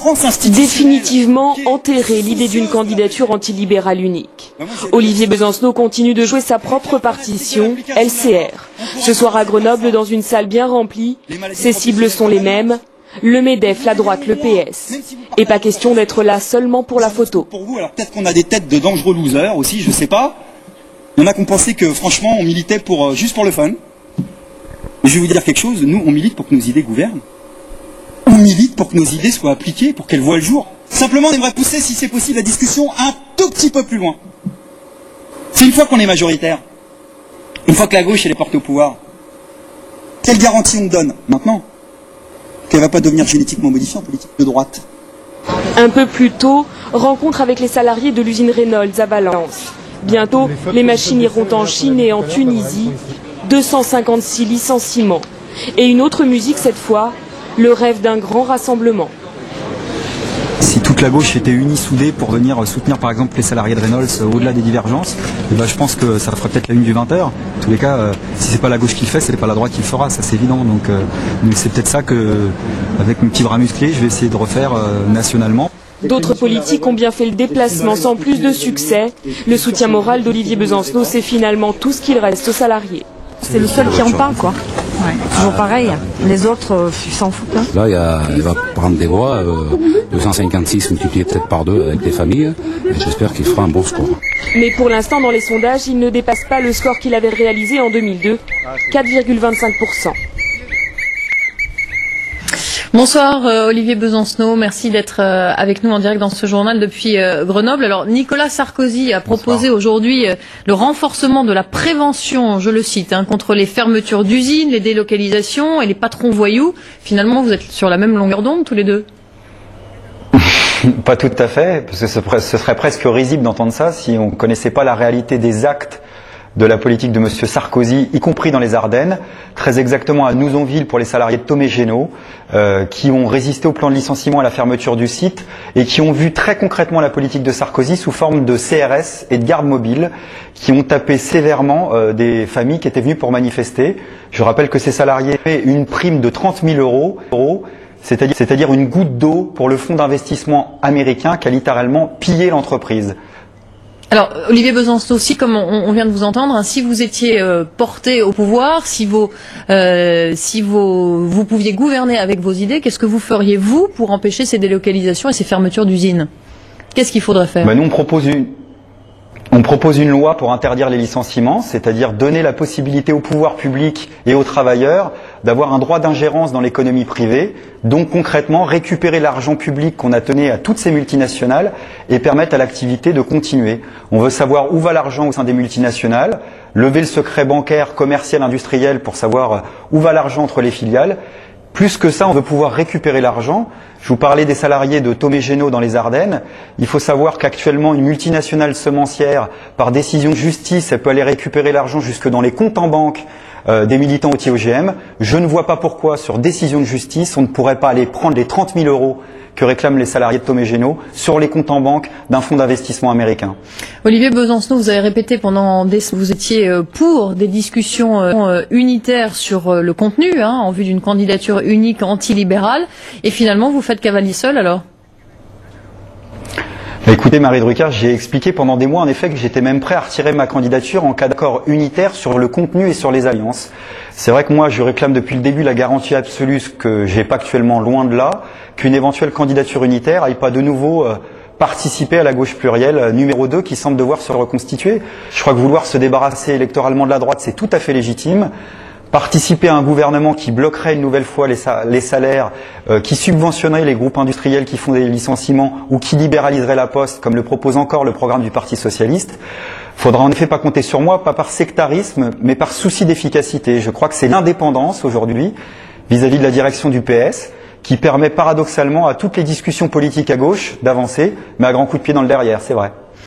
France institutionnelle. Définitivement enterrer l'idée d'une candidature antilibérale unique. Olivier Besancenot continue de jouer sa propre partition, LCR. Ce soir à Grenoble, dans une salle bien remplie, ses cibles sont les mêmes. Le MEDEF, la droite, le PS. Et pas question d'être là seulement pour la photo. Pour vous, alors peut-être qu'on a des têtes de dangereux losers aussi, je sais pas. Il y en a qui ont pensé que franchement on militait pour, juste pour le fun. Mais je vais vous dire quelque chose, nous on milite pour que nos idées gouvernent. On milite pour que nos idées soient appliquées, pour qu'elles voient le jour. Simplement on aimerait pousser, si c'est possible, la discussion un tout petit peu plus loin. C'est une fois qu'on est majoritaire, une fois que la gauche elle est portée au pouvoir, quelle garantie on donne maintenant qu'elle ne va pas devenir génétiquement modifiée en politique de droite? Un peu plus tôt, rencontre avec les salariés de l'usine Reynolds à Valence. Bientôt, les machines iront en Chine et en Tunisie. 256 licenciements. Et une autre musique cette fois, le rêve d'un grand rassemblement. Si toute la gauche était unie, soudée pour venir soutenir par exemple les salariés de Reynolds au-delà des divergences, et ben, je pense que ça ferait peut-être la une du 20h. En tous les cas, si c'est pas la gauche qui le fait, c'est pas la droite qui le fera, ça c'est évident. Donc c'est peut-être ça que, avec mes petits bras musclés, je vais essayer de refaire nationalement. D'autres politiques ont bien fait le déplacement sans plus de succès. Le soutien moral d'Olivier Besancenot, c'est finalement tout ce qu'il reste aux salariés. C'est le seul qui en parle, quoi. Ouais, toujours pareil. Les autres, ils s'en foutent. Hein. Là, il va prendre des voix, 256 multiplié peut-être par 2 avec les familles, et j'espère qu'il fera un bon score. Mais pour l'instant, dans les sondages, il ne dépasse pas le score qu'il avait réalisé en 2002, 4,25%. Bonsoir Olivier Besancenot, merci d'être avec nous en direct dans ce journal depuis Grenoble. Alors Nicolas Sarkozy a proposé aujourd'hui le renforcement de la prévention, je le cite, contre les fermetures d'usines, les délocalisations et les patrons voyous. Finalement, vous êtes sur la même longueur d'onde tous les deux? Pas tout à fait, parce que ce serait presque risible d'entendre ça si on ne connaissait pas la réalité des actes de la politique de M. Sarkozy, y compris dans les Ardennes, très exactement à Nouzonville pour les salariés de Thomé Génaud, qui ont résisté au plan de licenciement à la fermeture du site et qui ont vu très concrètement la politique de Sarkozy sous forme de CRS et de garde mobile, qui ont tapé sévèrement des familles qui étaient venues pour manifester. Je rappelle que ces salariés avaient une prime de 30 000 euros, c'est-à-dire une goutte d'eau pour le fonds d'investissement américain qui a littéralement pillé l'entreprise. Alors, Olivier Besancenot aussi, comme on vient de vous entendre, si vous étiez porté au pouvoir, si vous pouviez gouverner avec vos idées, qu'est-ce que vous feriez, vous, pour empêcher ces délocalisations et ces fermetures d'usines? Qu'est-ce qu'il faudrait faire? Nous, on propose une loi pour interdire les licenciements, c'est-à-dire donner la possibilité au pouvoir public et aux travailleurs d'avoir un droit d'ingérence dans l'économie privée, donc concrètement récupérer l'argent public qu'on a donné à toutes ces multinationales et permettre à l'activité de continuer. On veut savoir où va l'argent au sein des multinationales, lever le secret bancaire, commercial, industriel pour savoir où va l'argent entre les filiales. Plus que ça, on veut pouvoir récupérer l'argent. Je vous parlais des salariés de Thomé Génaud dans les Ardennes. Il faut savoir qu'actuellement, une multinationale semencière, par décision de justice, elle peut aller récupérer l'argent jusque dans les comptes en banque des militants anti-OGM. Je ne vois pas pourquoi, sur décision de justice, on ne pourrait pas aller prendre les 30 000 euros que réclament les salariés de Thomé Génaud sur les comptes en banque d'un fonds d'investissement américain. Olivier Besancenot, vous avez répété vous étiez pour des discussions unitaires sur le contenu, en vue d'une candidature unique antilibérale, et finalement vous faites cavalier seul alors? Écoutez Marie Drucker, j'ai expliqué pendant des mois en effet que j'étais même prêt à retirer ma candidature en cas d'accord unitaire sur le contenu et sur les alliances. C'est vrai que moi je réclame depuis le début la garantie absolue, ce que j'ai pas actuellement, loin de là, qu'une éventuelle candidature unitaire aille pas de nouveau participer à la gauche plurielle numéro 2 qui semble devoir se reconstituer. Je crois que vouloir se débarrasser électoralement de la droite, c'est tout à fait légitime. Participer à un gouvernement qui bloquerait une nouvelle fois les salaires, qui subventionnerait les groupes industriels qui font des licenciements ou qui libéraliserait la poste, comme le propose encore le programme du Parti socialiste. Faudra en effet pas compter sur moi, pas par sectarisme, mais par souci d'efficacité. Je crois que c'est l'indépendance aujourd'hui vis-à-vis de la direction du PS qui permet paradoxalement à toutes les discussions politiques à gauche d'avancer, mais à grands coups de pied dans le derrière, c'est vrai.